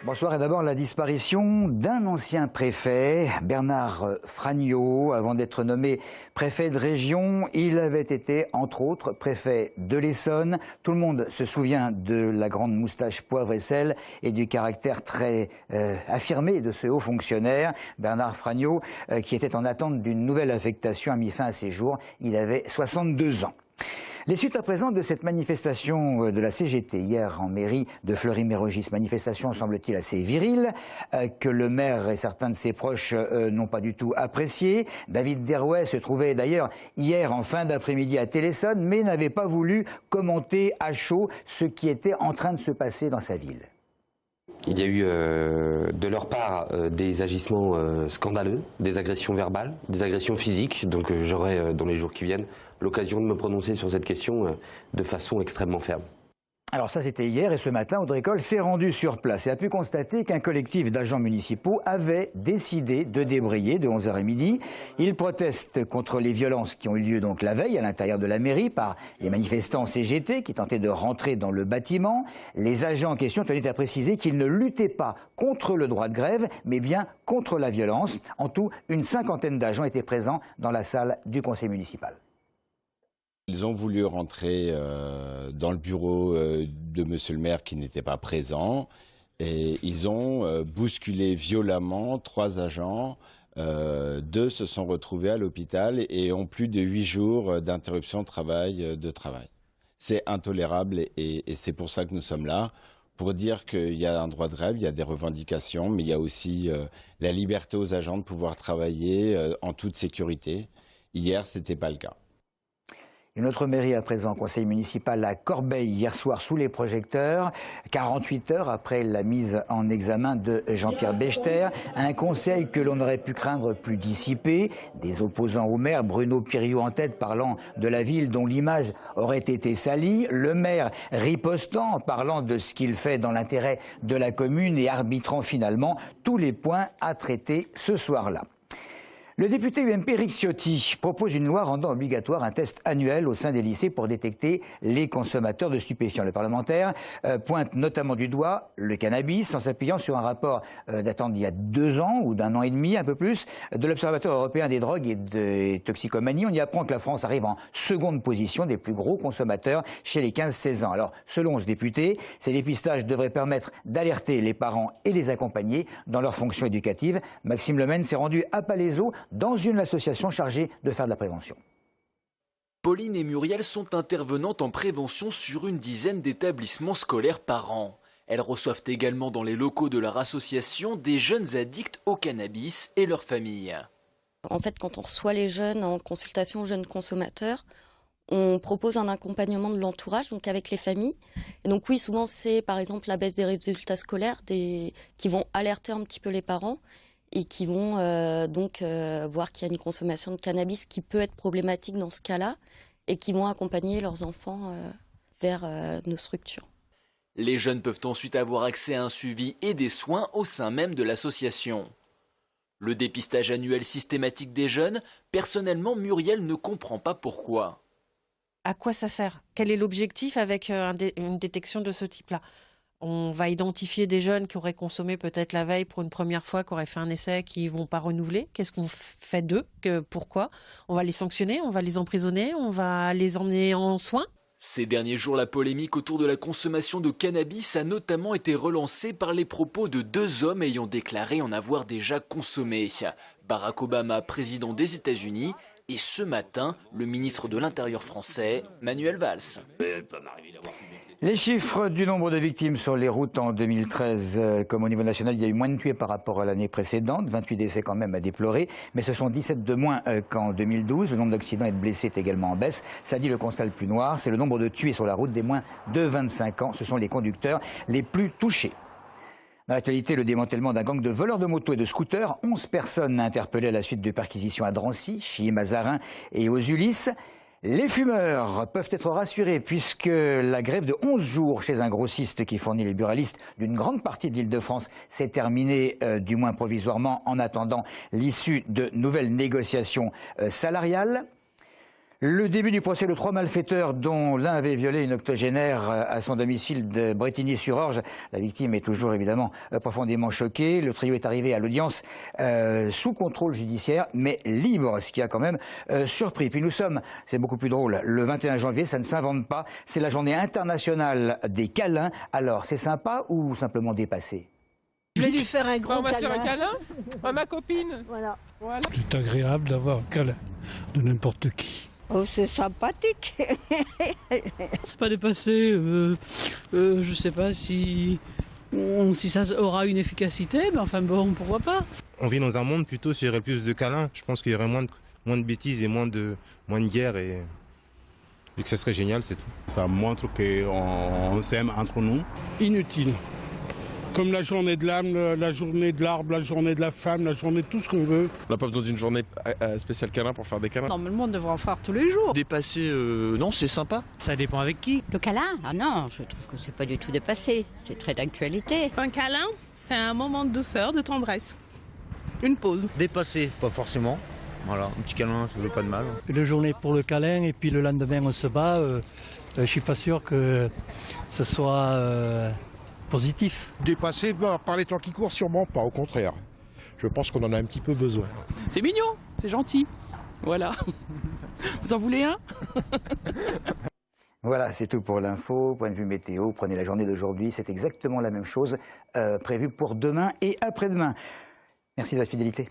Bonsoir, et d'abord la disparition d'un ancien préfet, Bernard Fragnaud. Avant d'être nommé préfet de région, il avait été, entre autres, préfet de l'Essonne. Tout le monde se souvient de la grande moustache poivre et sel et du caractère très affirmé de ce haut fonctionnaire. Bernard Fragnaud, qui était en attente d'une nouvelle affectation, a mis fin à ses jours. Il avait 62 ans. Les suites à présent de cette manifestation de la CGT hier en mairie de Fleury-Mérogis, manifestation semble-t-il assez virile, que le maire et certains de ses proches n'ont pas du tout apprécié. David Derouet se trouvait d'ailleurs hier en fin d'après-midi à Téléson, mais n'avait pas voulu commenter à chaud ce qui était en train de se passer dans sa ville. Il y a eu de leur part des agissements scandaleux, des agressions verbales, des agressions physiques. Donc j'aurai dans les jours qui viennent l'occasion de me prononcer sur cette question de façon extrêmement ferme. Alors ça c'était hier, et ce matin Audrey Coll s'est rendu sur place et a pu constater qu'un collectif d'agents municipaux avait décidé de débrayer de 11h à midi. Ils protestent contre les violences qui ont eu lieu donc la veille à l'intérieur de la mairie par les manifestants CGT qui tentaient de rentrer dans le bâtiment. Les agents en question tenaient à préciser qu'ils ne luttaient pas contre le droit de grève, mais bien contre la violence. En tout, une cinquantaine d'agents étaient présents dans la salle du conseil municipal. Ils ont voulu rentrer dans le bureau de monsieur le maire qui n'était pas présent et ils ont bousculé violemment 3 agents. 2 se sont retrouvés à l'hôpital et ont plus de 8 jours d'interruption de travail. C'est intolérable et c'est pour ça que nous sommes là, pour dire qu'il y a un droit de grève, il y a des revendications, mais il y a aussi la liberté aux agents de pouvoir travailler en toute sécurité. Hier, ce n'était pas le cas. Une autre mairie à présent, conseil municipal à Corbeil, hier soir sous les projecteurs, 48 heures après la mise en examen de Jean-Pierre Bechter. Un conseil que l'on aurait pu craindre plus dissipé. Des opposants au maire, Bruno Piriou en tête, parlant de la ville dont l'image aurait été salie. Le maire ripostant, parlant de ce qu'il fait dans l'intérêt de la commune et arbitrant finalement tous les points à traiter ce soir-là. Le député UMP Éric Ciotti propose une loi rendant obligatoire un test annuel au sein des lycées pour détecter les consommateurs de stupéfiants. Le parlementaire pointe notamment du doigt le cannabis en s'appuyant sur un rapport datant d'il y a 2 ans ou d'1 an et demi, un peu plus, de l'Observatoire européen des drogues et des toxicomanies. On y apprend que la France arrive en seconde position des plus gros consommateurs chez les 15-16 ans. Alors, selon ce député, ces dépistages devraient permettre d'alerter les parents et les accompagner dans leurs fonctions éducatives. Maxime Lemaine s'est rendu à Palaiseau dans une association chargée de faire de la prévention. Pauline et Muriel sont intervenantes en prévention sur une dizaine d'établissements scolaires par an. Elles reçoivent également dans les locaux de leur association des jeunes addicts au cannabis et leurs familles. En fait, quand on reçoit les jeunes en consultation aux jeunes consommateurs, on propose un accompagnement de l'entourage, donc avec les familles. Et donc oui, souvent c'est par exemple la baisse des résultats scolaires qui vont alerter un petit peu les parents et qui vont voir qu'il y a une consommation de cannabis qui peut être problématique dans ce cas-là et qui vont accompagner leurs enfants vers nos structures. Les jeunes peuvent ensuite avoir accès à un suivi et des soins au sein même de l'association. Le dépistage annuel systématique des jeunes, personnellement, Muriel ne comprend pas pourquoi. À quoi ça sert? Quel est l'objectif avec une détection de ce type-là? On va identifier des jeunes qui auraient consommé peut-être la veille pour une première fois, qui auraient fait un essai, qui ne vont pas renouveler. Qu'est-ce qu'on fait d'eux? Pourquoi? On va les sanctionner, on va les emprisonner, on va les emmener en soins? Ces derniers jours, la polémique autour de la consommation de cannabis a notamment été relancée par les propos de 2 hommes ayant déclaré en avoir déjà consommé. Barack Obama, président des États-Unis, et ce matin, le ministre de l'Intérieur français, Manuel Valls. Les chiffres du nombre de victimes sur les routes en 2013, comme au niveau national, il y a eu moins de tués par rapport à l'année précédente, 28 décès quand même à déplorer, mais ce sont 17 de moins qu'en 2012. Le nombre d'accidents et de blessés est également en baisse. Ça dit le constat le plus noir, c'est le nombre de tués sur la route des moins de 25 ans. Ce sont les conducteurs les plus touchés. Dans l'actualité, le démantèlement d'un gang de voleurs de motos et de scooters. 11 personnes interpellées à la suite de perquisitions à Drancy, Chier, Mazarin et aux Ulysses. Les fumeurs peuvent être rassurés puisque la grève de 11 jours chez un grossiste qui fournit les buralistes d'une grande partie de l'Île-de-France s'est terminée, du moins provisoirement, en attendant l'issue de nouvelles négociations salariales. Le début du procès de 3 malfaiteurs dont l'un avait violé une octogénaire à son domicile de Brétigny-sur-Orge. La victime est toujours évidemment profondément choquée. Le trio est arrivé à l'audience sous contrôle judiciaire mais libre, ce qui a quand même surpris. Puis nous sommes, c'est beaucoup plus drôle, le 21 janvier, ça ne s'invente pas, c'est la journée internationale des câlins. Alors c'est sympa ou simplement dépassé ? Je vais lui faire un gros On va câlin. faire un câlin à ma copine. Voilà. C'est agréable d'avoir un câlin de n'importe qui. Oh, c'est sympathique. C'est pas dépassé. Je sais pas si ça aura une efficacité, mais enfin bon, pourquoi pas. On vit dans un monde plutôt où il y aurait plus de câlins. Je pense qu'il y aurait moins de bêtises et moins de guerre et que ça serait génial, c'est tout. Ça montre qu'on s'aime entre nous. Inutile. Comme la journée de l'âme, la journée de l'arbre, la journée de la femme, la journée de tout ce qu'on veut. On n'a pas besoin d'une journée spéciale câlin pour faire des câlins. Normalement, on devrait en faire tous les jours. Dépassé, non, c'est sympa. Ça dépend avec qui. Le câlin? Ah non, je trouve que c'est pas du tout dépassé. C'est très d'actualité. Un câlin, c'est un moment de douceur, de tendresse. Une pause. Dépassé, pas forcément. Voilà, un petit câlin, ça ne fait pas de mal. Une journée pour le câlin et puis le lendemain on se bat. Je suis pas sûr que ce soit positif. Dépassé par les temps qui courent, sûrement pas, au contraire. Je pense qu'on en a un petit peu besoin. C'est mignon, c'est gentil. Voilà. Vous en voulez un? Voilà, c'est tout pour l'info. Point de vue météo, prenez la journée d'aujourd'hui. C'est exactement la même chose prévue pour demain et après-demain. Merci de votre fidélité.